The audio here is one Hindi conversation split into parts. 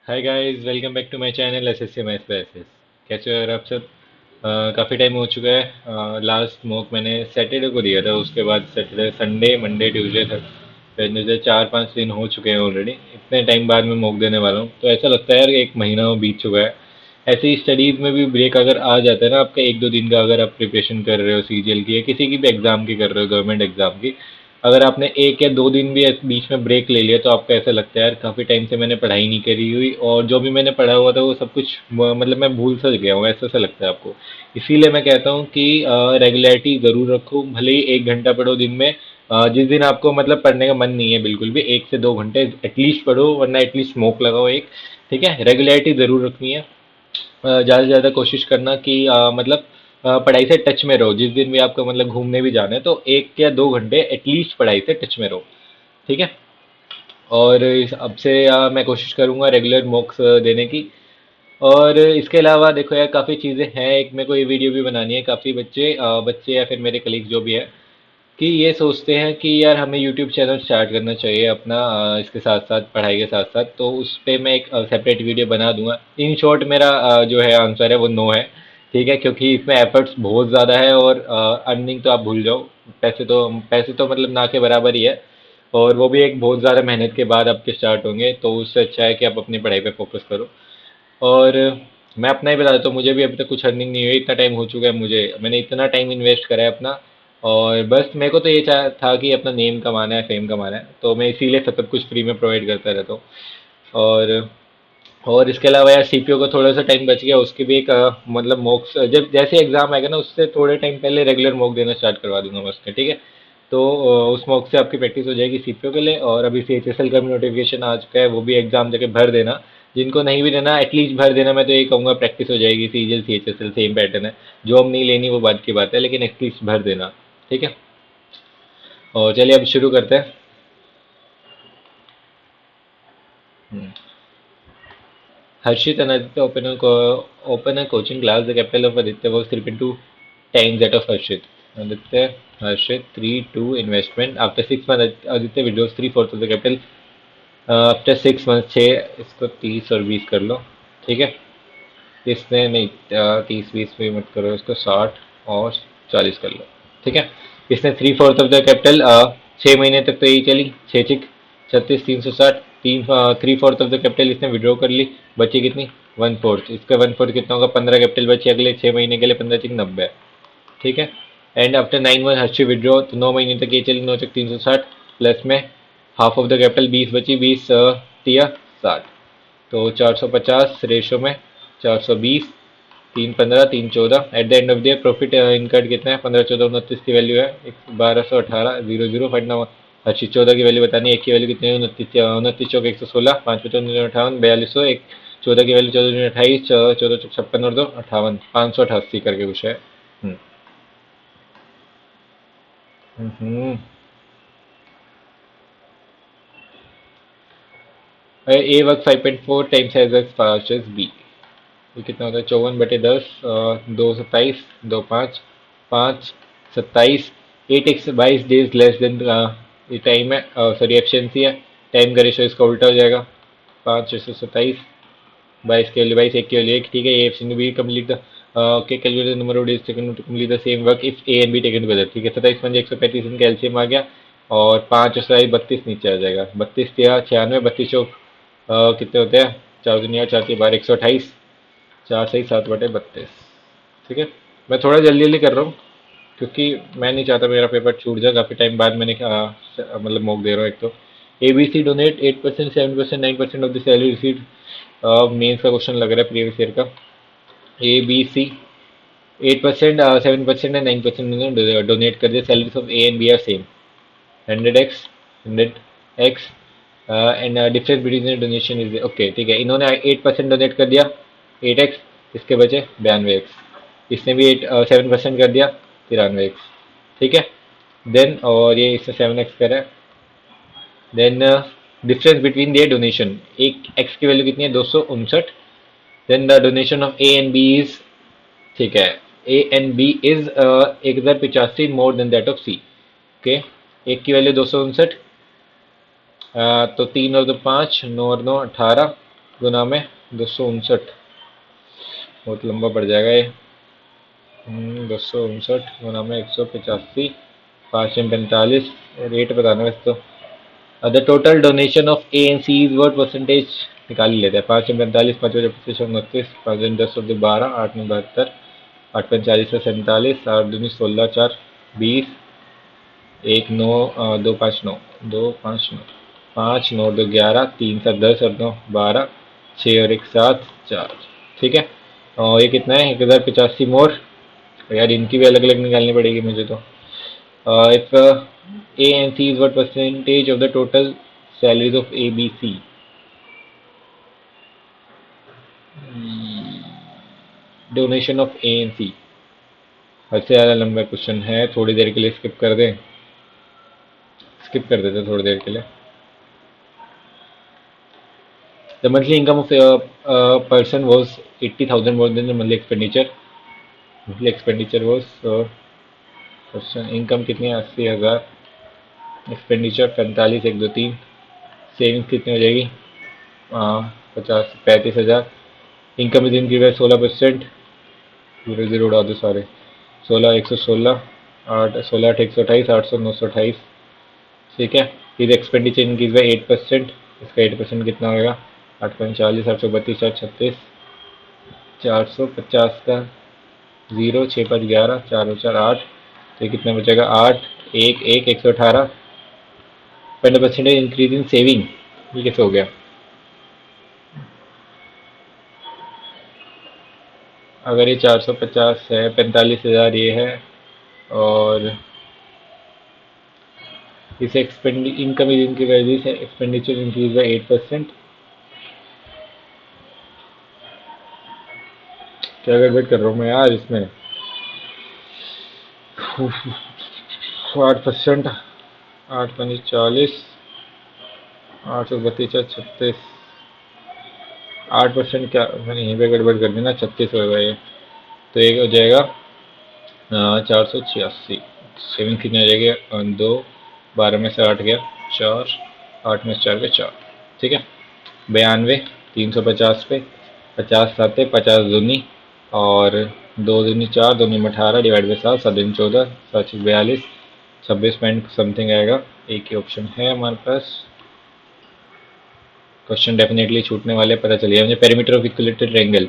Hi guys, welcome back to my channel SSC maths by SS. कैसे हो यार आप सब? काफ़ी टाइम हो चुका है। लास्ट मॉक मैंने सैटरडे को दिया था, उसके बाद सैटरडे, संडे, मंडे, ट्यूसडे तक मुझे 4-5 दिन हो चुके हैं ऑलरेडी। इतने टाइम बाद मैं मॉक देने वाला हूँ, तो ऐसा लगता है यार एक महीना बीत चुका है। ऐसे ही स्टडीज़ में भी ब्रेक अगर आ जाता है ना आपका, 1-2 दिन का, अगर आप प्रिपरेशन कर रहे हो सीजीएल की या किसी की भी एग्ज़ाम की कर रहे हो, गवर्नमेंट एग्ज़ाम की, अगर आपने 1 या 2 दिन भी बीच में ब्रेक ले लिया तो आपको ऐसा लगता है यार काफ़ी टाइम से मैंने पढ़ाई नहीं करी हुई, और जो भी मैंने पढ़ा हुआ था वो सब कुछ मतलब मैं भूल सा गया हूँ, ऐसा सा लगता है आपको। इसीलिए मैं कहता हूँ कि रेगुलरिटी ज़रूर रखो, भले ही 1 घंटा पढ़ो दिन में। जिस दिन आपको मतलब पढ़ने का मन नहीं है बिल्कुल भी, 1 से 2 घंटे एटलीस्ट पढ़ो, वरना एटलीस्ट स्मोक लगाओ एक। ठीक है, रेगुलरिटी ज़रूर रखनी है। ज़्यादा से ज़्यादा कोशिश करना कि मतलब पढ़ाई से टच में रहो। जिस दिन भी आपको मतलब घूमने भी जाना है तो 1 या 2 घंटे एटलीस्ट पढ़ाई से टच में रहो। ठीक है। और अब से मैं कोशिश करूँगा रेगुलर मॉक्स देने की। और इसके अलावा देखो यार, काफ़ी चीज़ें हैं। एक मेरे को ये वीडियो भी बनानी है। काफ़ी बच्चे या फिर मेरे कलीग जो भी है, कि ये सोचते हैं कि यार हमें यूट्यूब चैनल स्टार्ट करना चाहिए अपना, इसके साथ साथ, पढ़ाई के साथ साथ। तो उस पे मैं एक सेपरेट वीडियो बना दूंगा। इन शॉर्ट मेरा जो है आंसर है वो नो है। ठीक है, क्योंकि इसमें एफर्ट्स बहुत ज़्यादा है, और अर्निंग तो आप भूल जाओ। पैसे तो मतलब ना के बराबर ही है। और वो भी एक बहुत ज़्यादा मेहनत के बाद आपके स्टार्ट होंगे, तो उससे अच्छा है कि आप अपनी पढ़ाई पे फोकस करो। और मैं अपना ही बता देता हूँ, मुझे भी अभी तक कुछ अर्निंग नहीं हुई। इतना टाइम हो चुका है मुझे, मैंने इतना टाइम इन्वेस्ट करा है अपना। और बस मेरे को तो ये था कि अपना नेम कमाना है, फेम कमाना है, तो मैं इसीलिए सब कुछ फ्री में प्रोवाइड करता रहता हूँ। और और इसके अलावा यार सीपीओ का थोड़ा सा टाइम बच गया, उसकी भी एक मतलब मॉक्स, जब जैसे एग्जाम आएगा ना उससे थोड़े टाइम पहले रेगुलर मॉक देना स्टार्ट करवा दूंगा मैं उसके। ठीक है। तो उस मॉक से आपकी प्रैक्टिस हो जाएगी सीपीओ के लिए। और अभी सीएचएसएल का भी नोटिफिकेशन आ चुका है, वो भी एग्जाम जाके भर देना। जिनको नहीं भी देना एटलीस्ट भर देना। मैं तो ये कहूँगा प्रैक्टिस हो जाएगी, सीजीएल सीएचएसएल सेम पैटर्न है। जॉब नहीं लेनी वो बात की बात है, लेकिन एटलीस्ट भर देना। ठीक है। और चलिए अब शुरू करते हैं। हम्म। Harshit and Aditya open a coaching class. The capital of Aditya was 3.2 times that of Harshit. Aditya, Harshit, 3-2 investment. After 6 months, Aditya withdraws three-fourths of the capital. After 6 month, 6, इसको 30 और 20 कर लो। ठीक है। इसने नहीं, 30-20 भी मत करो, इसको 60 और 40 कर लो। ठीक है। इसने 3/4 ऑफ द कैपिटल 6 महीने तक तो यही चली, 6 6 36, 360, 3/4 ऑफ द कैपिटल इसने विड्रॉ कर ली। बची कितनी? 1/4। इसका 1/4 कितना होगा? 15 कैपिटल बची अगले 6 महीने के लिए, 15 × 6 = 90। ठीक है। And after 9 month Harshi withdraw, तो 9 महीने तक ये चली, 9 × 6 = 360, प्लस में हाफ ऑफ द कैपिटल 20 बची, 20 × 3 = 60। तो 450 रेशो में 420, 3 15, 3 14। At the end of the profit इनकट कितना है? 15 14 29 की वैल्यू है, 1218 00 फटना। अच्छी 14 की वैल्यू बतानी है। एक की वैल्यू कितनी है? 29 29 × 4 = 116, 5 × 5 = 4200। एक 14 की वैल्यू 14 × 28, 14 × 56 और 2 58, 588 करके कुछ है। हम्म। हम्म। A work 5.4 times as fast as B. ये कितना होता है? 54/10, 2 27, 2 5, 5 27। 8 x 22 डेज लेस देन ये टाइम है, सॉरी एफिशिएंसी है। टाइम का रेशो इसका उल्टा हो जाएगा। 5 × 27, 22 की वैल्यू 22, एक की वैल्यू 1। ठीक है, ये एफिशिएंसी भी complete the okay, calculate the number of days taken to complete the same work if A and B taken together. ठीक है, 27 × 5 = 135, इनका एलसीएम आ गया। और 5 और 27 32 नीचे आ जाएगा। 32 × 96, 32 कितने होते हैं? 4 × 4 = 12, 128। 4 सही 7/32। ठीक है। मैं थोड़ा जल्दी जल्दी कर रहा हूँ, क्योंकि मैं नहीं चाहता मेरा पेपर छूट जाए। काफ़ी टाइम बाद मैंने मतलब मॉक दे रहा हूँ एक तो। A B C donate 8%, 7%, 9% of the salary received. Mains का क्वेश्चन लग रहा है प्रीवियस ईयर का। ए बी सी 8%, 7% एंड 9% उन्होंने डोनेट कर दिया। Salaries of A and B are same, 100x, 100x। And difference between donation is okay. ठीक है, इन्होंने 8% डोनेट कर दिया, 8x। इसके बचे 92x। इसने भी 7% कर दिया, 93x। ठीक है। देन और ये इसने 7x करा। Then difference between their donation, एक x की वैल्यू कितनी है? 259। Then the donation of A and B is, ठीक है, A and B is 1085 more than that of C. Okay. एक की वैल्यू 259, तो 3 और 2 5, 9 और 9 18। गुना में 259, बहुत लंबा पड़ जाएगा ये। 259 गुना में 185, 5 में 45, रेट बताना बस तो। The total donation of A and C is what percentage, निकाल ही लेते हैं। 5 में 45, 5 में 25, 5 में 10 12, 8 में 72, 8 में 40 से 47, 8 दूनी 16, 4 20, 1 9, 2 5 9, 2 5 9, 5 9 2 11, 3 7 10 और 9 12, 6 और 1 7 4। ठीक है। और ये कितना है, 1085 मोर। यार इनकी भी अलग अलग निकालनी पड़ेगी मुझे तो। If A and C is what percentage of the total salaries of A B C. Donation of A and C, हद से ज़्यादा लंबा क्वेश्चन है, थोड़ी देर के लिए स्किप कर दें। स्किप कर देते थोड़ी देर के लिए। The monthly income of person was 80,000 more than the monthly expenditure. Monthly expenditure was, question income कितनी है, 80,000, एक्सपेंडिचर 45, 1 2 3, सेविंग्स कितनी हो जाएगी, 50, 35,000। इनकम इज इनकी है 16%, जीरो जीरो उड़ा दो सारे। 16 116, 8 16 8 128, 800 928। ठीक है। फिर एक्सपेंडिचर इनक्रीज बाई 8%, इसका 8% कितना होगा, 8 40, 832, 436, 450 का जीरो, 6 5 11, 4 4 8, तो ये कितना बचेगा, 8 1 1 118। 20% इंक्रीज इन सेविंग, ये कैसे हो गया। अगर ये 450 है, 45,000 ये है, और इसे एक्सपेंड इनकम इज इनकी वैल्यू से एक्सपेंडिचर इंक्रीज बाई 8%। क्या गड़बड़ कर रहा हूँ मैं यार इसमें। 8%, 8 5 40, 832, 8%, क्या मैंने यहीं पे गड़बड़ कर दी ना, 36 होगा ये। तो एक हो जाएगा 486। सेविंग कितनी हो जाएगी, 2, 12 में से 8 गया 4, 8 में से 4 गया 4। ठीक है। 92, 350 पे 50 साते 50 दूनी, और 2 दूनी 4, 2 में 18, डिवाइड बाई 7, 7 दूनी 14, 7 42, 26 पॉइंट समथिंग आएगा। एक ही ऑप्शन है हमारे पास। क्वेश्चन डेफिनेटली छूटने वाले, पता चलिए मुझे। Perimeter of equilateral triangle,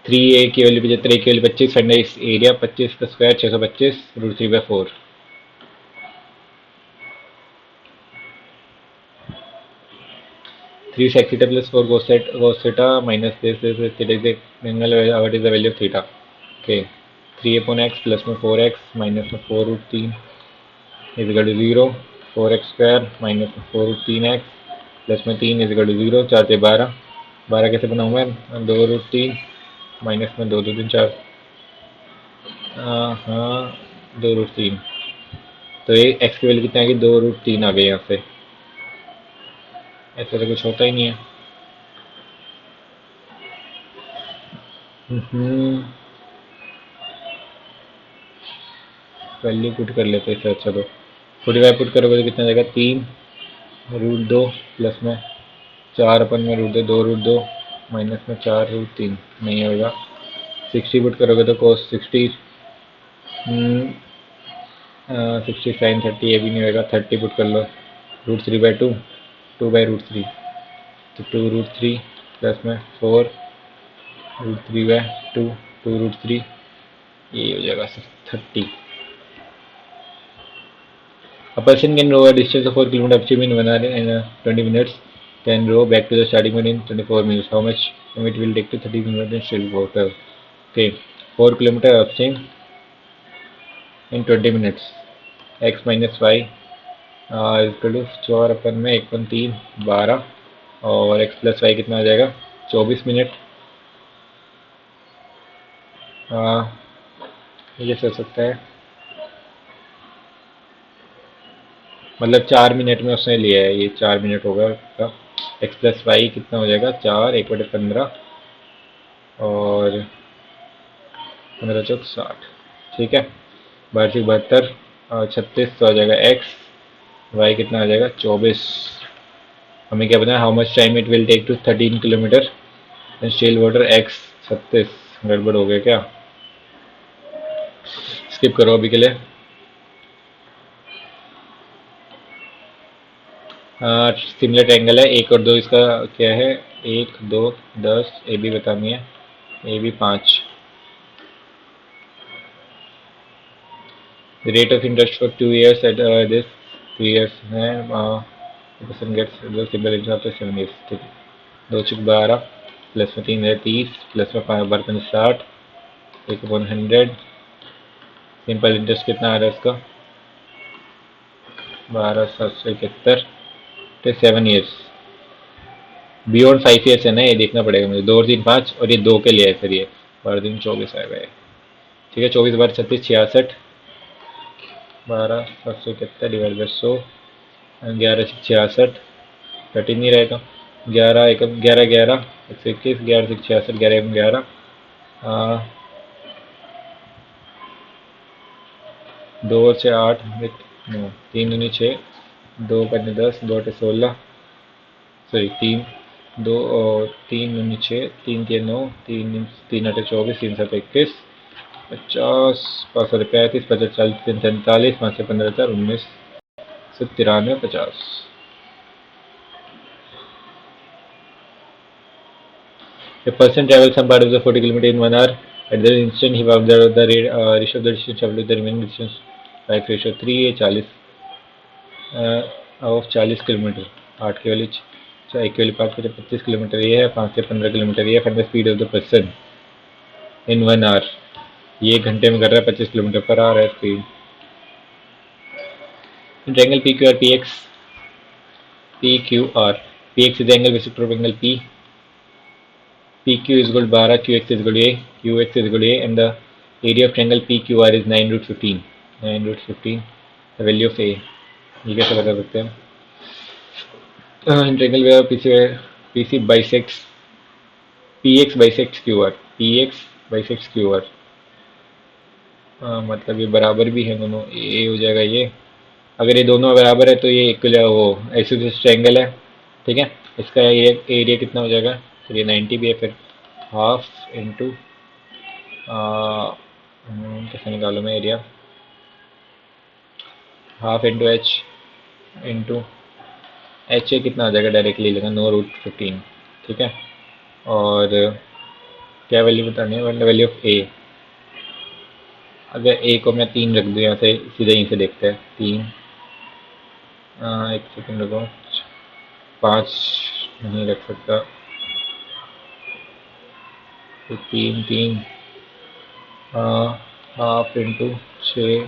3a की वैल्यू 75, a की वैल्यू 25, फाइंड एरिया 25 का square 625, √3/4। 3 sec theta plus 4 cos theta minus this theta is the angle, what is the value of theta। okay, 3 upon x plus में 4x माइनस में 4√3 is equal to 0, 4x square minus में 4√3x प्लस में 3 इज इक्वल टू 0, 4 से 12, 12 कैसे बनाऊँ मैं, 2√3 माइनस में 2 2 3 4, हाँ 2√3। तो ये x की वैल्यू कितना आ गई, 2√3 आ गई यहाँ से। ऐसा तो कुछ होता ही नहीं है। वैल्यू पुट कर लेते हैं इससे अच्छा तो। 45 पुट करोगे तो कितना जाएगा, 3√2 प्लस में 4/√2, 2√2 माइनस में 4√3 नहीं होगा। 60 पुट करोगे तो cos 60, 60 sin 30, ये भी नहीं होगा। 30 पुट कर लो, √3/2, 2/√3, तो 2√3 प्लस में 4√3/2, 2√3, ये हो जाएगा 30। A person can row a distance of 4 kilometers upstream in 1 hour and 20 minutes, then row back to the starting point in 24 minutes. How much time it will take to 30 kilometers in still water? Okay, 4 kilometers upstream in 20 minutes. X minus y is equal to 4 अपन में 1/3 12, और x प्लस वाई कितना आ जाएगा, 24 मिनट। ये कैसे हो सकता है, मतलब 4 मिनट में उसने लिया है, ये 4 मिनट होगा उसका। एक्स प्लस वाई कितना हो जाएगा, 4 1/15, और 15 × 4 = 60। ठीक है। 12 × 72, 36, तो आ जाएगा एक्स, वाई कितना आ जाएगा 24। हमें क्या पता है how much time it will take to 13 kilometre still water x 36। गड़बड़ हो गया क्या? स्किप करो अभी के लिए। सिमिलर ट्रायंगल है, एक और दो इसका क्या है? एक दो 10, ए बी बतानी है, A B 5। Rate of interest for 2 years at this 2 years है person gets simple interest after 7 years। ठीक है, 2 × 12 प्लस में 3 है 30 प्लस में 5 12 60 1/100। सिंपल इंटरेस्ट कितना आ रहा है इसका? 12,771। तो 7 years बियॉन्ड 5 years है ना, ये देखना पड़ेगा मुझे। 2 और 3 5 और ये 2 के लिए है फिर ये 12 3 24 आएगा ये। ठीक है, 24 बार 36 66। 12,771 डिवाइड बाई 100। 11 से 66 13 नहीं रहेगा। 11 एक 11 11 121 11 से 66 11 11 2 से 8 9 3 दूनी 6 2 5 10 2 8 16 सॉरी 3 2 और 3 दूनी 6 3 3 9 3 3 8 24 3 7 21 50 5 7 35 50 40 3 43 5 से 15 4 19 से 93 50। A person travels some part of the 40 km in 1 hour. At the instant he observes the ratio of the distance traveled to the remaining distance like ratio 3 है 40 ऑफ 40 किलोमीटर। 8 की वाली 1 की वाली 5 से 25 किलोमीटर ये है, 5 से 15 किलोमीटर ये है। Find the speed of the person in 1 hour। ये घंटे में कर रहा है, 25 किलोमीटर पर आ रहा है speed. Triangle P Q R P X is angle bisector of angle P. PQ is equal to 12, QX is equal to A, QX is equal to A, and the area of triangle PQR is 9 √15। 9 √15 the value of A। ये कैसे बता सकते हैं? Triangle where PC bisects PX bisects QR, PX bisects QR। मतलब ये बराबर भी है दोनों, ये हो जाएगा ये। अगर ये दोनों बराबर है तो ये इक्वल वो आइसोसेलेस ट्रायंगल है। ठीक है, इसका एरिया कितना हो जाएगा? फिर ये 90 भी है, फिर हाफ इंटू कैसे निकालूँ मैं area? Half into H into H A कितना आ जाएगा? डायरेक्टली लेगा 9 √15। ठीक है, और क्या वैल्यू बतानी है? वैल्यू ऑफ ए। अगर ए को मैं 3 रख दूँ यहाँ से, सीधे यहीं से देखते हैं 3 एक सेकेंड रुको, 5 नहीं रख सकता, तो 3 3 हाफ इंटू 6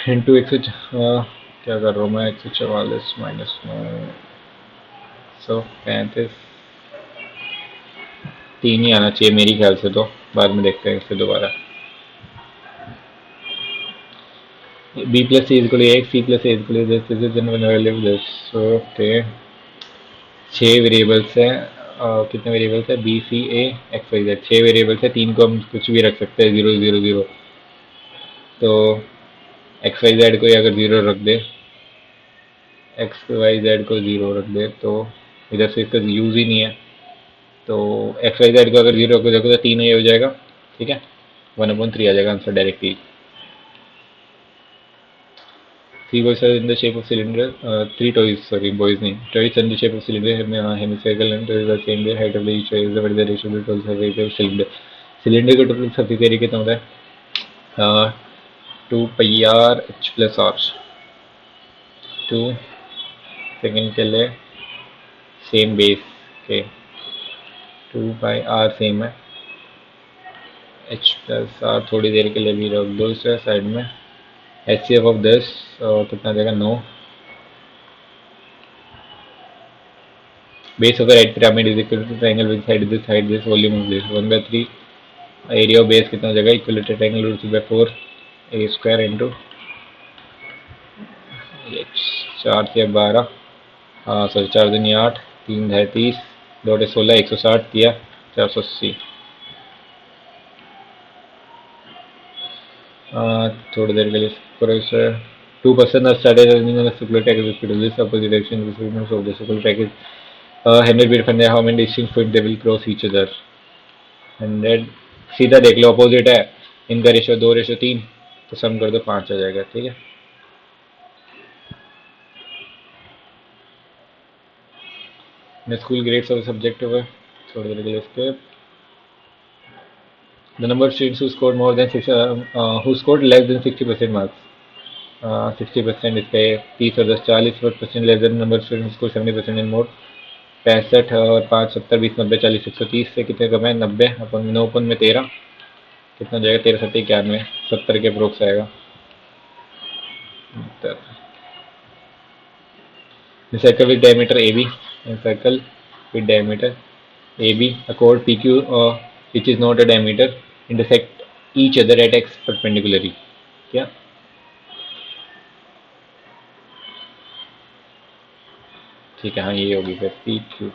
इंटू क्या कर रहा हूँ मैं? 144 माइनस 935। 3 ही आना चाहिए मेरी ख्याल से, तो बाद में देखते हैं इससे दोबारा। B plus C is equal x, C plus A is equal this. Okay, 6 variables हैं। कितने वेरिएबल्स है? B C A X Y Z, 6 variables है। 3 को हम कुछ भी रख सकते हैं, 0 0 0। तो एक्स वाई जेड को अगर 0 रख दे, एक्स वाई जेड को 0 रख दे तो इधर से इसका यूज़ ही नहीं है। तो एक्स वाई जेड को अगर 0 रख देखो तो 3 ये हो जाएगा। ठीक है, 1/3 आ जाएगा answer directly. 3 boys are in the shape of cylinder. 3 toys, sorry, boys नहीं, toys in the shape of cylinder hemispherical and toys are same their height of the each toy is the what is the ratio of the total surface of cylinder। Cylinder का टोटल सरफेस एरिया कितना होता है? 2 pi R H plus R. 2 second के लिए सेम बेस के 2 पाई आर सेम है, एच प्लस आर थोड़ी देर के लिए भी रख दो इसे साइड में। एच सी एफ ऑफ 10 कितना आ जाएगा? 9। Base of a right pyramid is equal to triangle with side this volume of this 1/3। Area of base कितना हो जाएगा? Equal to triangle root 3/4 A square into 4 से 12, हाँ सॉरी 4 दूनी 8 3 है 30 2 8 16 160 दिया 480। थोड़ी देर के लिए करो इसे। 2% are started running on a circular track with this opposite direction of the circular track is 100 feet from there. How many distinct feet they will cross each other? 100 सीधा देख लो, अपोजिट है इनका, रेशो 2:3, तो सम कर दो 5 आ जाएगा। ठीक है, the school grades of the subject over, छोड़ दो regular skip. The number of students who scored more than who scored less than 60% marks. 60% इस पे 30 और 10 40% less than number student score 70% and more. 65 और 5 70 20 90 40 130 से कितने कम है? 90 अपन 9 अपन में 13, कितना जाएगा? 13 7 91, 70 के अप्रोक्स आएगा। Circle with diameter A B, circle with diameter A B, a chord PQ which is not a diameter intersect each other at x perpendicularly। क्या? ठीक है, हाँ ये होगी फिर पी क्यू,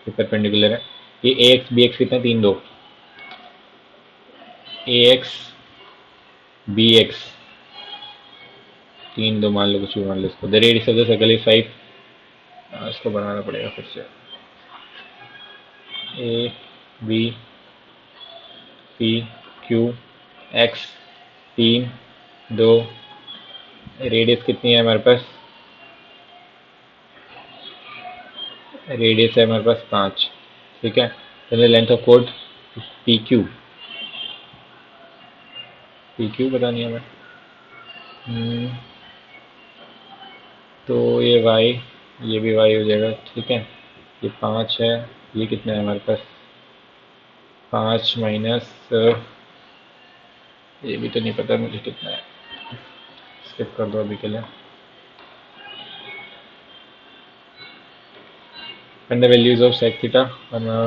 परपेंडिकुलर है। ये ए एक्स बी एक्स कितना? 3 2, ए एक्स बी एक्स 3 2 मान लो, कुछ भी मान लो इसको। The radius of the circle is 5। इसको बनाना पड़ेगा फिर से। A B P Q X 3 2, radius कितनी है हमारे पास? रेडियस है हमारे पास 5। ठीक है, तो length of code P Q, P Q पता नहीं हमें। तो ये y, ये भी y हो जाएगा। ठीक है, ये 5 है, ये कितना है हमारे पास? 5 माइनस, ये भी तो नहीं पता मुझे कितना है, स्किप कर दो अभी के लिए। And the values of sec theta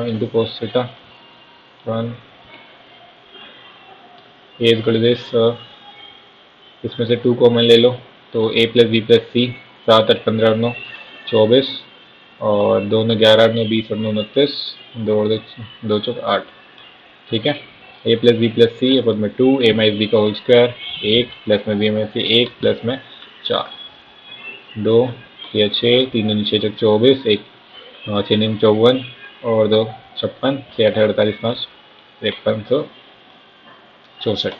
into cos theta 1 A equal this, इसमें से 2 कॉमन ले लो तो a plus B plus C, 7 8 15 9 24, और 2 9 11 9 20 और 9 29, 2 और 2 चौक 8। ठीक है, a प्लस बी प्लस सी अपन में 2, a माइनस बी का होल स्क्वायर 1, प्लस में बी में सी 1, प्लस में 4, 2 या 6 3 9 6 24, 1 6 9 54 और 2 56, 6 8 48 5 5364।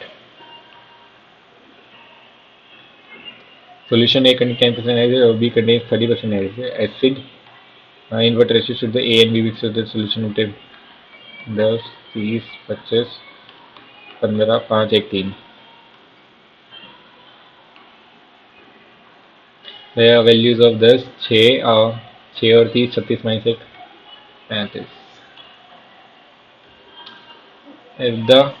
Solution A contains 10% acid or B contains 30% acid. In what ratio should the A and B mix of the solution obtain? 10 30 25 15 5 1 3। The values of 10 6 और 30 36 minus 1 35। If the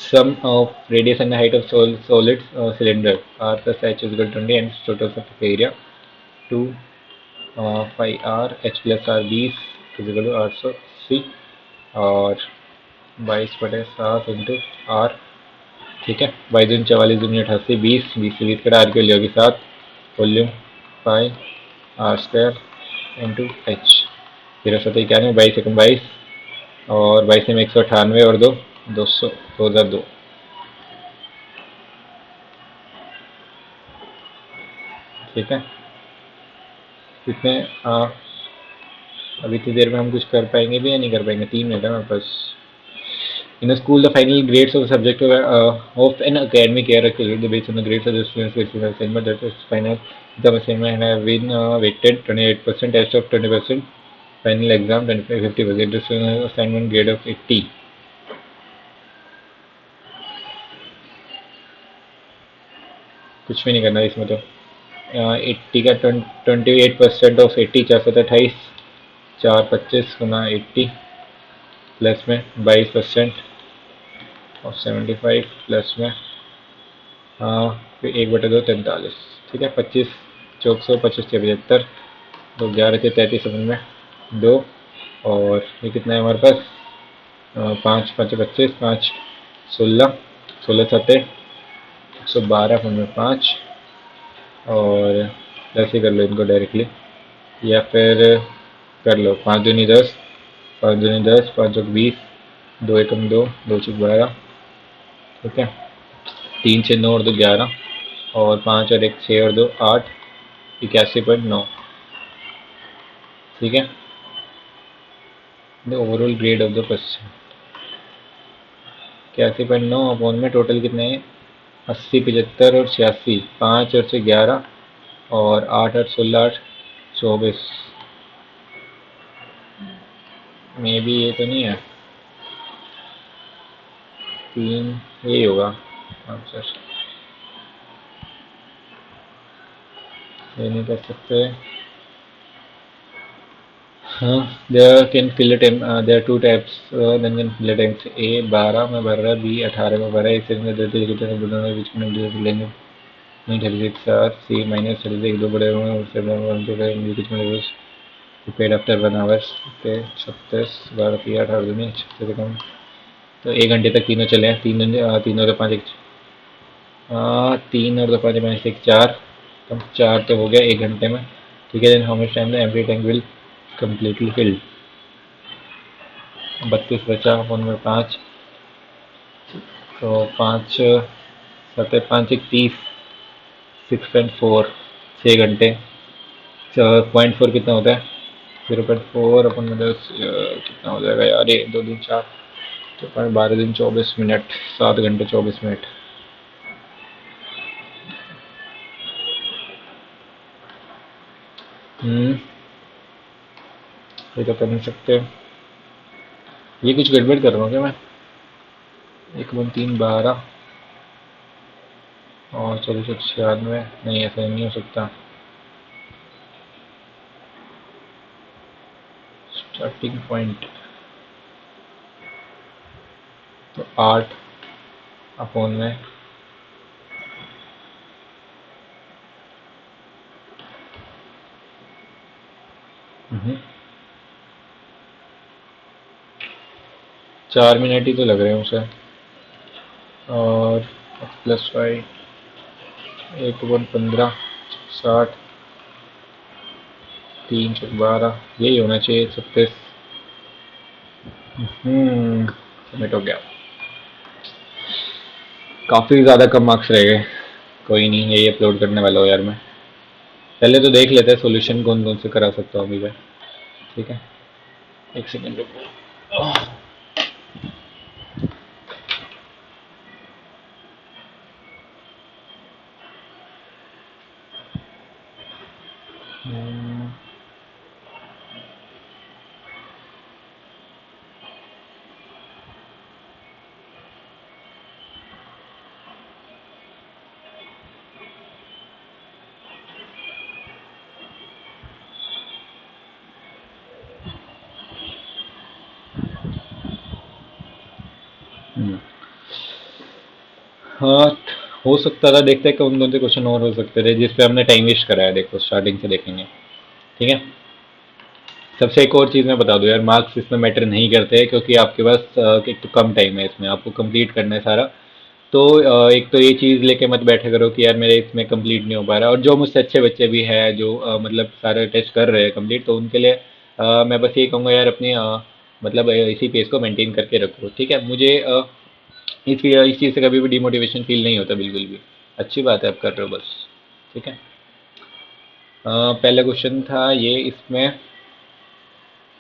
sum of radius and the height of solid cylinder r plus h is equal to 20 and total surface area 2 phi r h plus r 20 is equal to 880 और 22/7 इंटू आर। ठीक है, 22 44 दूनी 88 20 20 से 20 कटा आर की वैल्यू होगी 7, volume pi R square into H. 13 7 91, 22 एकम 22 और 22 में 198 और 2 200 2002। ठीक है, कितने अभी इतनी देर में हम कुछ कर पाएंगे भी या नहीं कर पाएंगे? 3 मिनट है मेरे पास। In a school, the final grades of the subject of an academic year are calculated based on the grades of the students with final assignment. That is, final exam assignment have been weighted 28%, test of 20%, final exam 50%. This assignment grade of 80। कुछ भी नहीं करना इसमें तो। 80 का 28% ऑफ 80 428, 4 25 गुना 80 प्लस में 22% और 75 प्लस में फिर 1/2 43। ठीक है, 25 चौक 100 25 6 75, तो 11 से 33 में 2, और ये कितना है हमारे पास? 5 5 25 5 16 16 7 112 में 5, और 10 ही कर लो इनको डायरेक्टली, या फिर कर लो 5 दूनी 10 5 दूनी 10 5 चौक 20 2 एकम 2 2 चौक 12। ठीक है, 3 से 9 और 2 11, और 5 और 1 6 और 2 8, 81.9। ठीक है। The overall grade of the question 81.9 upon में टोटल कितने हैं? 80 75 और 86, 5 और से 11 और 8 8 16 8 24। मे भी ये तो नहीं है, 3 यही होगा आंसर। ये नहीं कर सकते। हाँ, there can fill there two types then can fill tanks. A 12 में भर रहा है, बी 18 में भर रहा है, इस में देते कितने दोनों में बीच में लेंगे नहीं 36 आर, सी माइनस 36 दो बड़े हुए और 7 1 2 5 बीच में पेड आफ्टर 1 आवर्स। ओके 36 12 3 18 दूनी 36 से कम। तो 1 घंटे तक तीनों चले हैं। तीन और 5 एक 3 और 2 5 5 1 4, तो 4 तो हो गया 1 घंटे में। ठीक है। Then how much time the empty tank will completely filled? 32 बचा अपन में 5, तो 5 7 5 1 30, 6.4, 6 घंटे। 0.4 कितना होता है? 0.4 अपन में कितना हो जाएगा यार? ये 2 दिन 4, तो 12 दिन 24 मिनट, 7 घंटे 24 मिनट। ये तो कर नहीं सकते। ये कुछ गड़बड़ कर रहा हूँ क्या मैं? 1 3 12 और 2496, नहीं ऐसा नहीं हो सकता। स्टार्टिंग पॉइंट तो 8 अपॉन में 4 मिनट ही तो लग रहे हैं उसे। और +5 1/15 60, 3 × 12, यही होना चाहिए 36। सबमिट हो गया। काफ़ी ज़्यादा कम मार्क्स रह गए। कोई नहीं, यही अपलोड करने वाला हूँ यार मैं। पहले तो देख लेते हैं सोल्यूशन कौन कौन से करा सकता हूँ अभी मैं। ठीक है, 1 सेकेंड रुको। हाँ, हो सकता था। देखते हैं कौन कौन से क्वेश्चन और हो सकते थे जिस पे हमने टाइम वेस्ट कराया। देखो स्टार्टिंग से देखेंगे। ठीक है। सबसे एक और चीज़ मैं बता दूं यार, मार्क्स इसमें मैटर नहीं करते क्योंकि आपके पास एक तो कम टाइम है, इसमें आपको कंप्लीट करना है सारा। तो एक तो ये चीज़ लेके मत बैठा करो कि यार मेरे इसमें कंप्लीट नहीं हो पा रहा। और जो मुझसे अच्छे बच्चे भी हैं जो मतलब सारे टेस्ट कर रहे हैं कंप्लीट, तो उनके लिए मैं बस ये कहूँगा यार अपनी मतलब इसी पेस को मेंटेन करके रखो। ठीक है। मुझे इस चीज़ से कभी भी डिमोटिवेशन फील नहीं होता बिल्कुल भी। अच्छी बात है आप कर रहे हो बस। ठीक है। पहला क्वेश्चन था ये, इसमें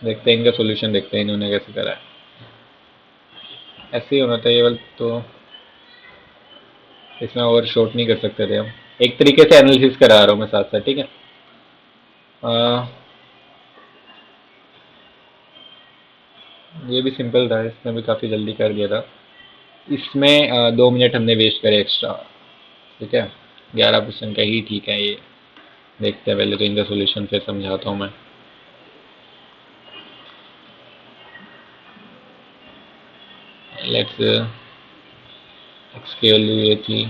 देखते हैं इनका सोल्यूशन, देखते हैं इन्होंने कैसे करा है। ऐसे ही होना था ये वाला तो, इसमें ओवर शॉर्ट नहीं कर सकते थे हम। एक तरीके से एनालिसिस करा रहा हूँ मैं साथ साथ। ठीक है। अ, ये भी सिंपल था, इसमें भी काफ़ी जल्दी कर दिया था। इसमें 2 मिनट हमने वेस्ट करे एक्स्ट्रा। ठीक है। 11% का ही ठीक है ये। देखते हैं पहले तो इनका सोल्यूशन, फिर समझाता हूँ मैं। लेट्स एक्सक्यूएल ये थी,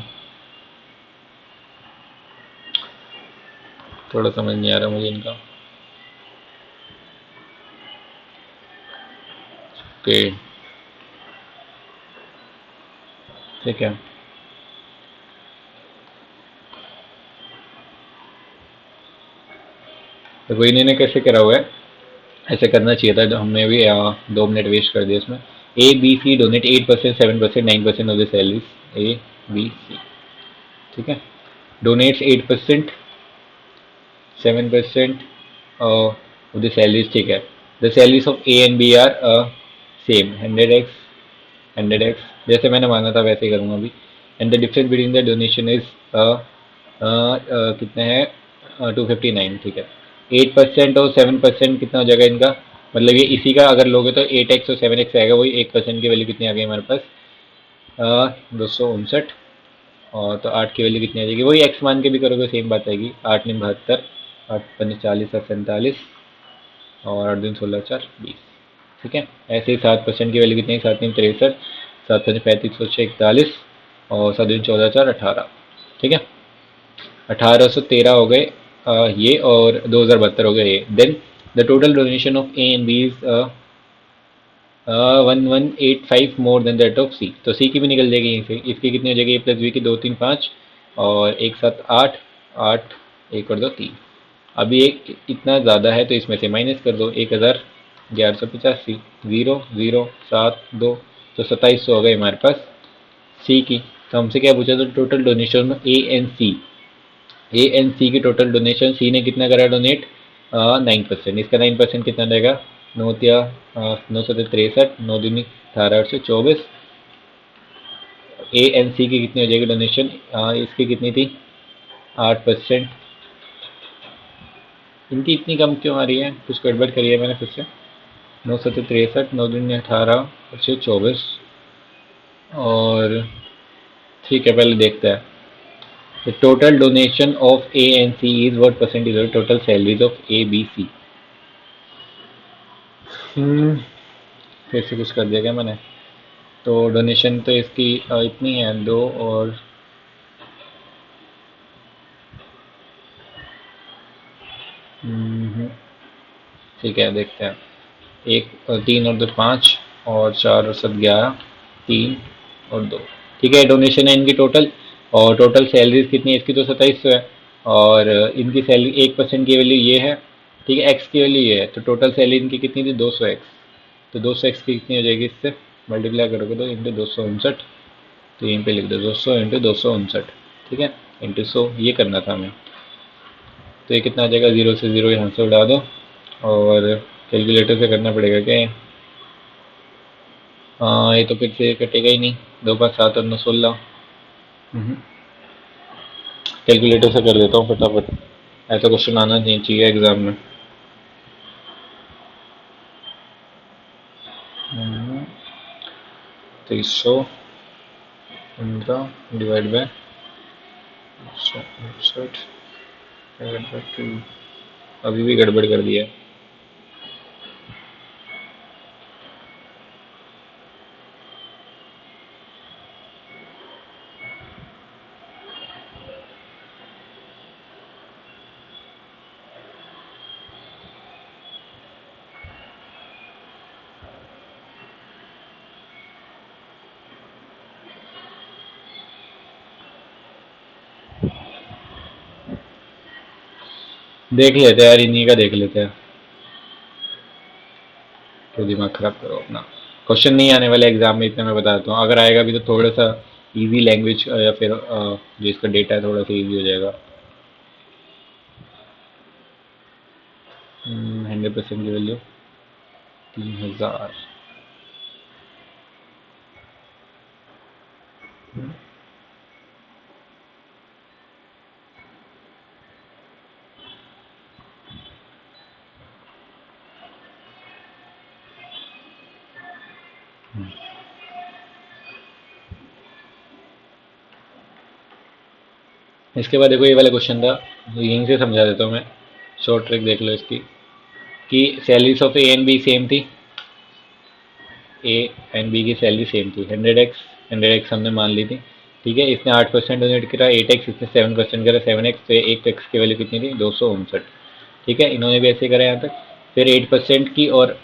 थोड़ा समझ नहीं आ रहा मुझे इनका। ओके ठीक है। तो इन्होंने कैसे करा हुआ है, ऐसे करना चाहिए था। हमने भी 2 मिनट वेस्ट कर दिया इसमें। A B C donate 8%, 7%, 9% of the salaries. A B C. ठीक है। डोनेट्स 8%, 7% of the salaries, ठीक है. The salaries of A and B are same, 100x, 100x, जैसे मैंने मांगा था वैसे ही करूँगा अभी. And the difference between the donation is कितने हैं, 259, ठीक है. 8% और 7% कितना हो जाएगा इनका, मतलब ये इसी का अगर लोगे तो 8x और 7x आएगा, वही 1% की वैल्यू कितनी आ गई हमारे पास, 259. और तो 8 की वैल्यू कितनी आ जाएगी, वही x मान के भी करोगे सेम बात आएगी. 8 9 72, 8 5 40 और 47, और 8 दिन 16 4 20, ठीक है. ऐसे ही 7% की वैल्यू कितनी है, 7 9 63, 7 5 35 6 41, और 7 दिन 14 4 18, ठीक है. 1813 हो गए ये, और 2072 हो गए ये. Then the total donation of A and B is 1185 more than that of C. तो सी की भी निकल जाएगी यहीं से. इसकी कितनी हो जाएगी, ए प्लस बी की 2 3 5, और एक साथ 8, 8 एक और 2 3. अभी एक इतना ज़्यादा है तो इसमें से माइनस कर दो, 1185, 0 0 7 2, तो 2700 हो गए हमारे पास सी की. तो हमसे क्या पूछा था, total donation A and C. A and C की टोटल डोनेशन, सी ने कितना करा डोनेट, 9%. इसका 9% कितना रहेगा, 9 9 दूनी 18 8 से 24. ए एंड सी की कितनी हो जाएगी डोनेशन, इसकी कितनी थी, 8%. इनकी इतनी कम क्यों आ रही है, कुछ गड़बड़ करी है मैंने फिर से. 9 9 दूनी 18 और से 24, और ठीक है पहले देखते हैं. The total donation of A and C is what percentage of total salaries of A, B, C? फिर से कुछ कर दिया क्या मैंने. तो डोनेशन तो इसकी इतनी है, 2 और ठीक है देखते हैं. 3 और 2 5, और 4 और 7 11, 3 और 2, ठीक है. डोनेशन है इनकी टोटल, और टोटल सैलरीज कितनी है इसकी, तो 2700 है. और इनकी सैलरी 1% की वैल्यू ये है, ठीक है. एक्स की वैल्यू ये है, तो टोटल सैलरी इनकी कितनी थी, 200x. तो 200x की कितनी हो जाएगी, इससे मल्टीप्लाई करोगे तो इंटू 259. तो यहीं पे लिख दो 200 इंटू 259, ठीक है, इंटू 100. ये करना था हमें. तो ये कितना आ जाएगा, 0 से 0 यहाँ से उड़ा दो, और कैलकुलेटर से करना पड़ेगा क्या ये. हाँ ये तो फिर से कटेगा ही नहीं. 2 5 7 और 9 16. कैलकुलेटर से कर देता हूँ फटाफट, ऐसा क्वेश्चन आना नहीं चाहिए एग्जाम में. 315 डिवाइड बाय 168 डिवाइड बाय 2. अभी भी गड़बड़ कर दिया. देख लेते हैं यार, इन्हीं का देख लेते हैं. तो दिमाग खराब करो अपना. क्वेश्चन नहीं आने वाले एग्जाम में, इतना मैं बता देता हूँ. अगर आएगा भी तो थोड़ा सा इजी लैंग्वेज, या फिर जो इसका डेटा है थोड़ा सा इजी हो जाएगा. 100% की वैल्यू 3000. इसके बाद देखो ये वाला क्वेश्चन था, तो यहीं से समझा देता हूँ मैं. शॉर्ट ट्रिक देख लो इसकी, कि salaries of A and B same थी. ए एंड बी की सैलरी सेम थी, 100x, 100x हमने मान ली थी, ठीक है. इसने 8% डोनेट करा, 8x, इसने 7% करा, 7x. तो एक एक्स की वैल्यू कितनी थी, 259, ठीक है. इन्होंने भी ऐसे करा यहाँ तक. फिर 8% की, और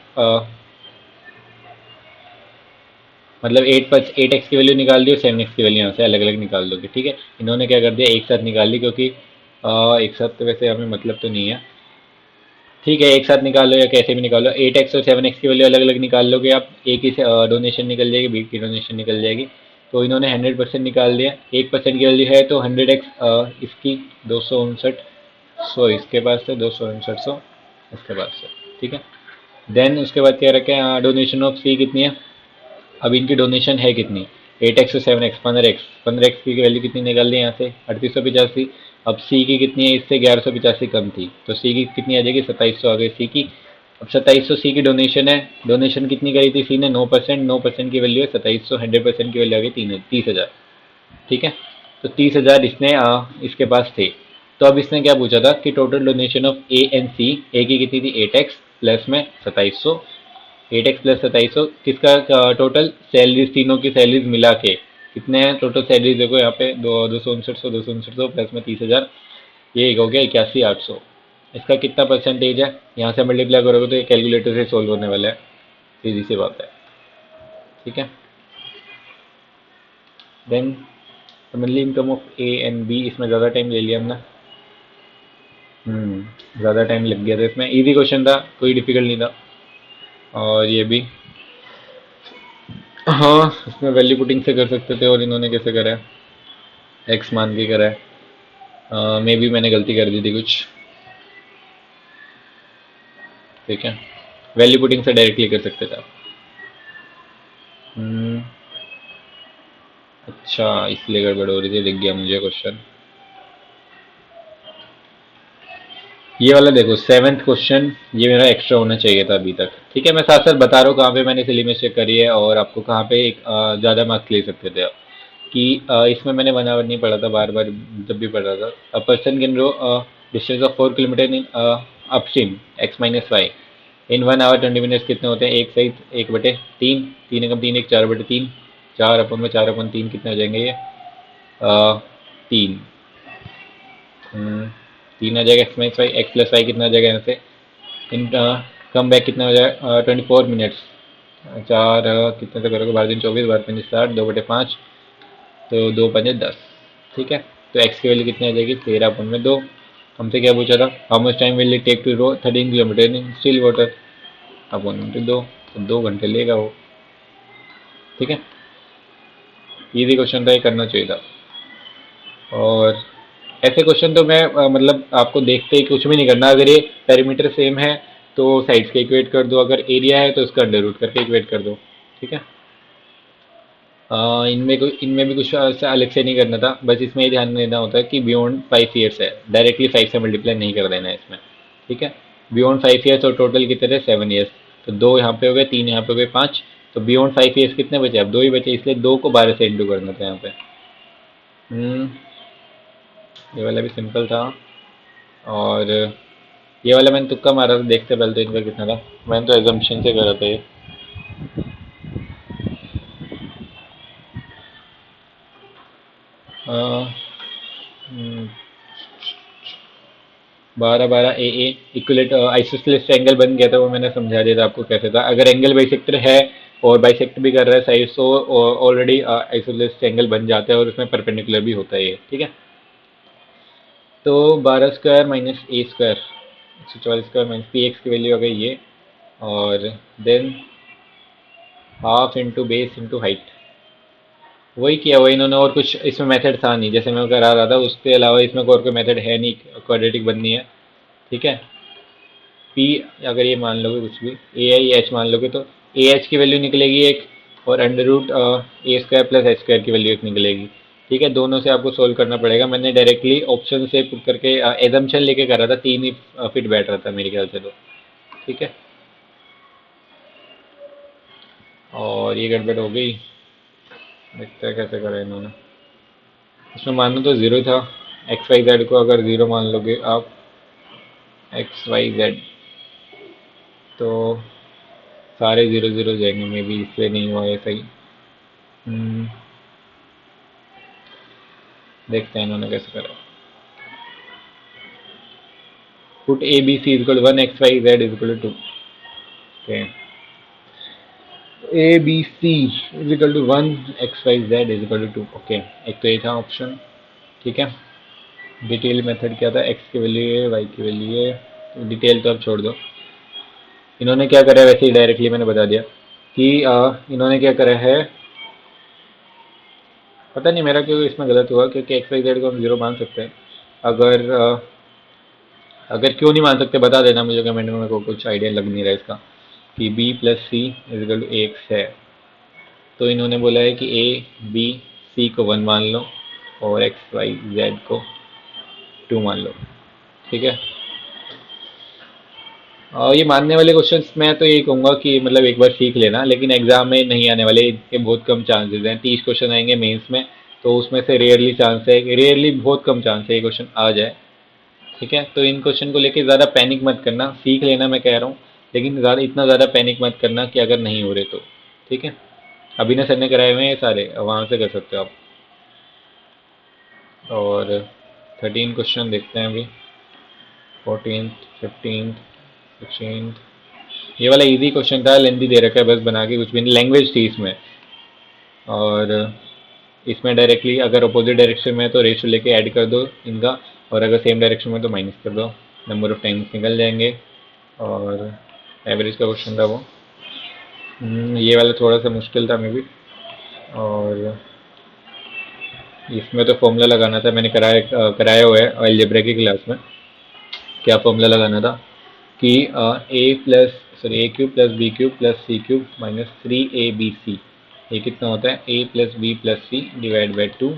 मतलब 8x की वैल्यू निकाल दी, और 7x की वैल्यू यहाँ से अलग अलग निकाल दोगे, ठीक है. इन्होंने क्या कर दिया, एक साथ निकाल ली, क्योंकि एक साथ तो वैसे हमें मतलब तो नहीं है, ठीक है. एक साथ निकाल लो या कैसे भी निकालो, 8x और 7x की वैल्यू अलग अलग निकाल लोगे आप, एक ही डोनेशन निकल जाएगी, बी की डोनेशन निकल जाएगी. तो इन्होंने 100% निकाल दिया। 1% की वैल्यू है तो 100x इसकी 259, 100 इसके पास से, 259 100 इसके पास से, ठीक है। देन उसके बाद क्या रखे, डोनेशन ऑफ सी कितनी है। अब इनकी डोनेशन है कितनी, 8x से 7x, 15x, 15x की वैल्यू कितनी निकाल ली यहाँ से, 3885। अब सी की कितनी है, इससे 1185 कम थी, तो सी की कितनी आ जाएगी, 2700 आ गई सी की। अब 2700 सी की डोनेशन है, डोनेशन कितनी करी थी सी ने, 9%, 9% की वैल्यू है 2700, 100% की वैल्यू आ गई 30,000, ठीक है। तो 30,000 इसने इसके पास थे। तो अब इसने क्या पूछा था कि total donation of A and C, A की कितनी थी 8x प्लस में 2700, 8x प्लस 2700 किसका टोटल सैलरीज, तीनों की सैलरीज मिला के कितने हैं टोटल सैलरीज, देखो यहाँ पे 259 259 प्लस में 30,000, ये हो गया 81,800। इसका कितना परसेंटेज है, यहाँ से मल्टीप्लाई करोगे तो ये कैलकुलेटर से सोल्व होने वाला है, सीधी सी बात है, ठीक है। Then monthly income of A and B, इसमें ज़्यादा टाइम ले लिया हमने, ज़्यादा टाइम लग गया था इसमें, इजी क्वेश्चन था, कोई डिफिकल्ट नहीं था। और ये भी, हाँ इसमें वैल्यू पुटिंग से कर सकते थे, और इन्होंने कैसे करा है, एक्स मान के करा है, मे भी मैंने गलती कर दी थी कुछ, ठीक है। वैल्यू पुटिंग से डायरेक्टली कर सकते थे आप। हम्म, अच्छा इसलिए गड़बड़ हो रही थी, दिख गया मुझे क्वेश्चन। ये वाला देखो सेवेंथ क्वेश्चन, ये मेरा एक्स्ट्रा होना चाहिए था अभी तक, ठीक है। मैं साथ साथ बता रहा हूँ कहाँ पे मैंने सिली मिस्टेक करी है, और आपको कहाँ पे एक ज़्यादा मार्क्स ले सकते थे आप, कि इसमें मैंने 1 आवर नहीं पढ़ा था, बार बार जब भी पढ़ रहा था। A person can row distance of 4 kilometre in upstream x-y in 1 hour 20 minutes, कितने होते हैं, एक सहित 1/3, 3 एकम 3 1 4/3, 4/3 कितने हो जाएंगे ये, 3, 3 आ जाएगा, एक्स प्लस वाई कितना आ जाएगा यहाँ से, इन कम बैक कितना हो जाएगा 24 मिनट्स, चार कितने से करोगे, 12 दिन 24, 12 5 60, 2/5, तो 2 5 10, ठीक है। तो एक्स की वैल्यू कितनी आ जाएगी, 13/2। हमसे क्या पूछा था, how much time will it take to row 13 kilometre in still water, अपन 2, तो 2 घंटे लेगा वो, ठीक है। इजी क्वेश्चन था, ये करना चाहिए था। और ऐसे क्वेश्चन तो मैं मतलब आपको देखते ही कुछ भी नहीं करना, अगर ये पैरामीटर सेम है तो साइड्स के इक्वेट कर दो, अगर एरिया है तो इसका अंडर रूट करके इक्वेट कर दो, ठीक है। इनमें भी कुछ ऐसा अलग से नहीं करना था, बस इसमें ये ध्यान देना होता है कि बियॉन्ड 5 ईयर्स है, डायरेक्टली 5 से मल्टीप्लाई नहीं कर देना है इसमें, ठीक है। बियॉन्ड 5 ईयर्स और टोटल कितने थे 7 ईयर्स, तो 2 यहाँ पे हो गए, 3 यहाँ पे हो गए, 5, तो बियॉन्ड 5 ईयर्स कितने बचे, अब 2 ही बचे, इसलिए 2 को 12 से इंटू करना था यहाँ पे। हम्म, ये वाला भी सिंपल था। और ये वाला मैंने तुक्का मारा था, देखते पहले तो इनका कितना था, मैंने तो एजम्पशन से करा था ये। अ, हम्म, 12 12 ए इक्वलेट आइसोसेलेस ट्रायंगल बन गया था, वो मैंने समझा दिया था आपको कैसे था। अगर एंगल बाइसेक्टर है और बाइसेक्ट भी कर रहा है साइड, तो ऑलरेडी आइसोसेलेस ट्रायंगल बन जाता है, और उसमें परपेंडिकुलर भी होता है ये, ठीक है। तो 12 square minus A square, 144 square minus P X की वैल्यू आ गई ये, और then half into base into height, वही किया हुआ इन्होंने, और कुछ इसमें मेथड था नहीं, जैसे मैं करा रहा था उसके अलावा इसमें और कोई मेथड है नहीं, क्वाड्रेटिक बननी है, ठीक है। पी अगर ये मान लोगे कुछ भी, ए आई एच मान लोगे, तो ए एच की वैल्यू निकलेगी एक, और अंडर रूट ए स्क्वायर प्लस एच स्क्वायर की वैल्यू एक निकलेगी, ठीक है। दोनों से आपको सोल्व करना पड़ेगा, मैंने डायरेक्टली ऑप्शन से पुट करके एजम्पशन लेके करा था, 3 ही फिट बैठ रहा था मेरे ख्याल से, तो ठीक है। और ये गड़बड़ हो गई, देखते हैं कैसे करा इन्होंने। इसमें मानना तो ज़ीरो था, एक्स वाई जेड को अगर ज़ीरो मान लोगे आप, एक्स वाई जेड, तो सारे ज़ीरो ज़ीरो जाएंगे, मे बी इसलिए नहीं हुआ ऐसा ही। हम्म, देखते हैं इन्होंने कैसे करा। Put A B C is equal 1 x y z = 2, okay, A B C is equal to 1 x y z = 2, okay. एक तो ये था ऑप्शन, ठीक है। डिटेल मेथड क्या था, एक्स की वैल्यू है, वाई की वैल्यू है, तो डिटेल तो अब छोड़ दो। इन्होंने क्या करा है, वैसे ही डायरेक्टली मैंने बता दिया कि इन्होंने क्या करा है, पता नहीं मेरा क्यों इसमें गलत हुआ, क्योंकि एक्स वाई जेड को हम जीरो मान सकते हैं। अगर अगर क्यों नहीं मान सकते बता देना मुझे कमेंट में, मेरे को कुछ आइडिया लग नहीं रहा इसका, कि B plus C is equal to A X है। तो इन्होंने बोला है कि ए बी सी को वन मान लो और एक्स वाई जेड को टू मान लो। ठीक है। और ये मानने वाले क्वेश्चंस मैं तो यही कहूँगा कि मतलब एक बार सीख लेना, लेकिन एग्जाम में नहीं आने वाले, इसके बहुत कम चांसेस हैं। 30 क्वेश्चन आएंगे मेंस में, तो उसमें से रेयरली चांस है, रेयरली बहुत कम चांस है ये क्वेश्चन आ जाए। ठीक है, तो इन क्वेश्चन को लेके ज़्यादा पैनिक मत करना, सीख लेना मैं कह रहा हूँ, लेकिन ज़्यादा इतना ज़्यादा पैनिक मत करना कि अगर नहीं हो रहे तो। ठीक है, अभिनय सर ने कराए हुए हैं ये सारे, वहाँ से कर सकते हो आप। और 13 क्वेश्चन देखते हैं अभी। 14, 15, 16। ये वाला इजी क्वेश्चन था, लेंदी दे रखा है बस बना के, कुछ भी नहीं, लैंग्वेज थी इसमें। और इसमें डायरेक्टली अगर अपोजिट डायरेक्शन में है तो रेशो लेके ऐड कर दो इनका, और अगर सेम डायरेक्शन में तो माइनस कर दो, नंबर ऑफ टाइम्स निकल जाएंगे। और एवरेज का क्वेश्चन था वो। ये वाला थोड़ा सा मुश्किल था मे भी। और इसमें तो फॉर्मूला लगाना था, मैंने कराया हुआ है अलजेब्रा की क्लास में। क्या फॉर्मूला लगाना था कि A plus sorry A cube plus B cube plus C cube minus 3 AB C, ये कितना होता है, A plus B plus C divide by 2,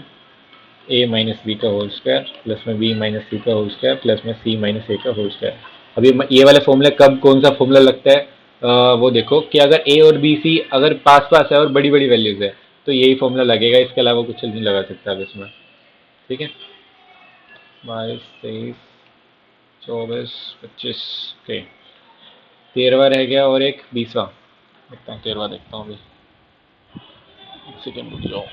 A minus B का होल स्क्वायर प्लस में बी माइनस सी का होल स्क्वायर प्लस में सी माइनस ए का होल स्क्वायर। अभी ये वाले फॉर्मूला कब कौन सा फॉर्मूला लगता है, वो देखो कि अगर ए और बी सी अगर पास पास है और बड़ी बड़ी वैल्यूज है तो यही फॉर्मूला लगेगा, इसके अलावा कुछ नहीं लगा सकता अब इसमें। ठीक है, 22, 23, 24, 25 के 13वां रह गया और एक 20वां। देखता हूँ 13वां, देखता हूँ अभी, एक सेकेंड रुक जाओ।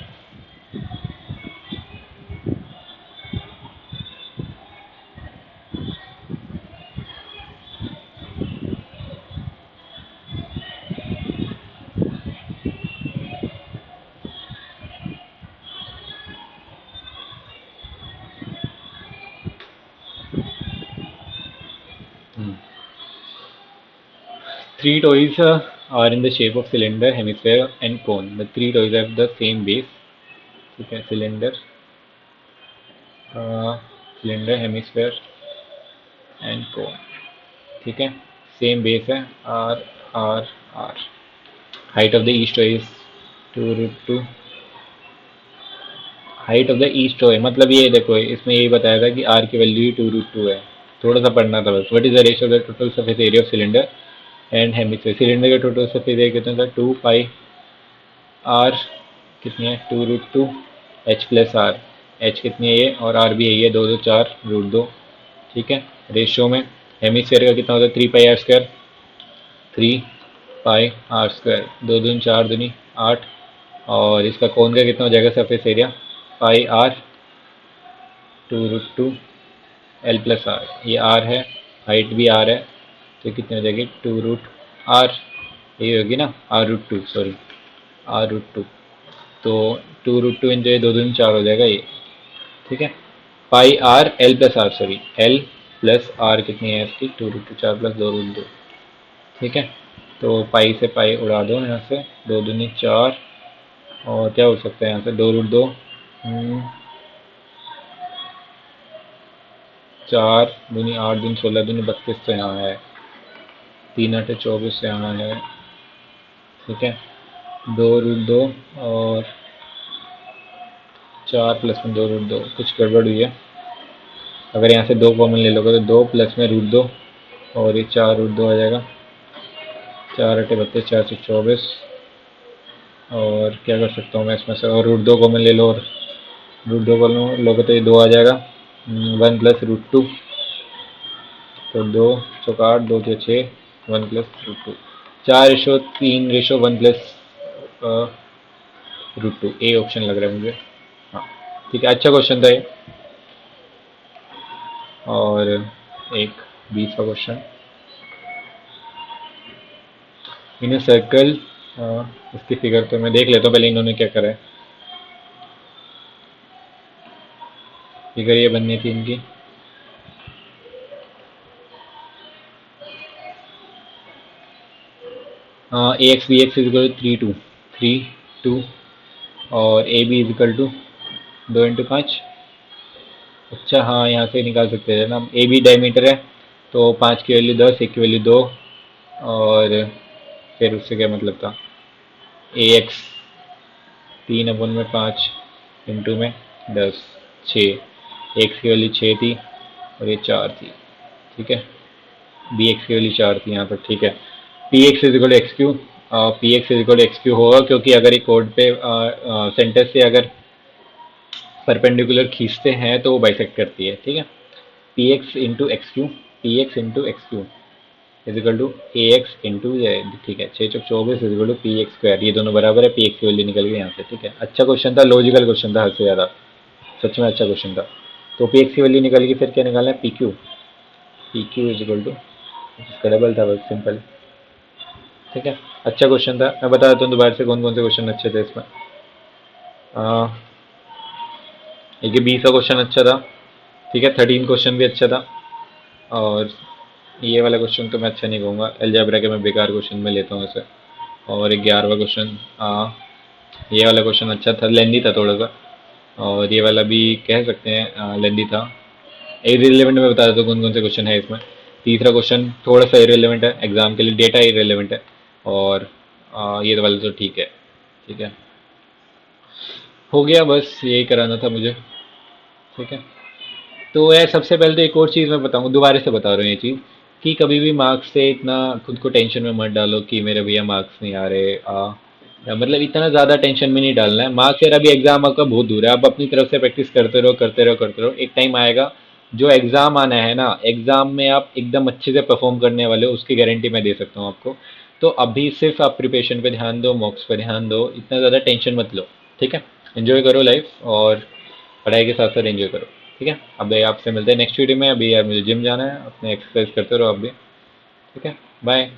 Three toys are in the shape of cylinder, hemisphere and cone. The three toys have the same base. ठीक है, सिलेंडर हेमिस्फेयर एंड कोन। ठीक है, सेम बेस है, R R R. Height of the east is 2√2। Height of the east है मतलब ये देखो, इसमें यही बताया था कि आर की वैल्यू ही 2√2 है। थोड़ा सा पढ़ना था बस। What is the ratio of the total surface area of cylinder and hemisphere. Cylinder का टोटल सरफेस एरिया कितना था, 2 पाई आर कितनी है, 2√2 एच प्लस आर। एच कितनी है ये, और आर भी है ये, 2 2 4√2। ठीक है, रेशियो में हेमिस्फेयर का कितना होता है, 3 pi R square, 3 pi R square, 2 दूनी 4 दूनी 8। और इसका कोन का कितना हो जाएगा surface area, pi R 2√2 L plus R. ये आर है, हाइट भी आर है, तो कितनी हो जाएगी 2√r, ये होगी ना r√2, सॉरी r√2। तो 2√2 इंटू ये 2 दूनी 4 हो जाएगा ये। ठीक है, pi R L plus R, sorry L plus R कितनी है इसकी, 2√4 प्लस 2√2। ठीक है, तो पाई से पाई उड़ा दो यहाँ से, 2 दूनी 4। और क्या हो सकता है यहाँ से, 2√2, 4 दूनी 8 दूनी 16 दूनी 32 तो यहाँ है, 3 8 24 से यहाँ है। ठीक है, 2√2 और 4 प्लस में 2√2, कुछ गड़बड़ हुई है। अगर यहाँ से 2 कॉमन ले लोगे तो 2 प्लस में √2 और ये 4√2 आ जाएगा। 4 8 32, 4 से 24। और क्या कर सकता हूँ मैं इसमें से, और √2 कॉमन ले लो, और √2 कॉमन लोगे तो ये 2 आ जाएगा, 1 प्लस √2। तो 2 चौका 8, 2 के 6, 1 प्लस √2। 4:3:1 प्लस √2, ए ऑप्शन लग रहा है मुझे। हाँ ठीक है, अच्छा क्वेश्चन था ये। और एक 20वां क्वेश्चन, इन ए सर्कल। इसकी फिगर तो मैं देख लेता हूँ पहले इन्होंने क्या करा है। फिगर ये बननी थी इनकी, ए एक्स बी एक्स इजिकल 3 2, 3 2, और ए बी इजिकल टू 2 × 5। अच्छा हाँ, यहाँ से निकाल सकते हैं ना, ए बी डायमीटर है, तो 5 की वैल्यू 10, एक की वैल्यू 2, और फिर उससे क्या मतलब था, ए एक्स 3/5 इंटू में 10, 6, एक्स की वैल्यू 6 थी और ये 4 थी। ठीक है, बी एक्स की वैल्यू 4 थी यहाँ पर। ठीक है, P X is equal x Q, P X is equal x Q होगा, क्योंकि अगर एक कोड पे सेंटर से अगर परपेंडिकुलर खींचते हैं तो वो बाइसेक्ट करती है। ठीक है, P X into X Q, P X into X Q is equal to A X into, ठीक है, 6×24 is equal to P X square, ये दोनों बराबर है, पी एक्स की वैल्यू निकल गई यहाँ से। ठीक है, अच्छा क्वेश्चन था, लॉजिकल क्वेश्चन था हद से ज़्यादा, सच में अच्छा क्वेश्चन था। तो पी एक्स की वैल्यू निकल गई, फिर क्या निकालना है, P Q, P Q is equal to, इसका डबल था, बस सिंपल। ठीक है, अच्छा क्वेश्चन था। मैं बता देता हूँ दोबारा से कौन कौन से क्वेश्चन अच्छे थे इसमें। एक ये 20 का क्वेश्चन अच्छा था। ठीक है, 13 क्वेश्चन भी अच्छा था। और ये वाला क्वेश्चन तो मैं अच्छा नहीं कहूँगा, अलजेब्रा के मैं बेकार क्वेश्चन में लेता हूँ इसे। और 11वां क्वेश्चन, ये वाला क्वेश्चन अच्छा था, लेंदी था थोड़ा सा। और ये वाला भी कह सकते हैं लेंदी था। इरेलीवेंट में बता देता हूँ कौन कौन से क्वेश्चन है इसमें। तीसरा क्वेश्चन थोड़ा सा इरेलीवेंट है, एग्जाम के लिए डेटा इरेलीवेंट है। और ये वाला तो ठीक है। ठीक है, हो गया, बस यही कराना था मुझे। ठीक है, तो यार सबसे पहले तो एक और चीज़ मैं बताऊँ, दोबारा से बता रहा हूँ ये चीज़, कि कभी भी मार्क्स से इतना खुद को टेंशन में मत डालो कि मेरे भैया मार्क्स नहीं आ रहे, या मतलब इतना ज़्यादा टेंशन में नहीं डालना है। मार्क्स यार अभी एग्ज़ाम आपका बहुत दूर है, आप अपनी तरफ से प्रैक्टिस करते रहो करते रहो करते रहो, एक टाइम आएगा जो एग्ज़ाम आना है ना, एग्ज़ाम में आप एकदम अच्छे से परफॉर्म करने वाले हो, उसकी गारंटी मैं दे सकता हूँ आपको। तो अभी सिर्फ आप प्रिपरेशन पे ध्यान दो, मॉक्स पे ध्यान दो, इतना ज़्यादा टेंशन मत लो। ठीक है, एंजॉय करो लाइफ, और पढ़ाई के साथ साथ एंजॉय करो। ठीक है, अब आपसे मिलते हैं नेक्स्ट वीडियो में। अभी यार मुझे जिम जाना है, अपने एक्सरसाइज करते रहो आप भी। ठीक है, बाय।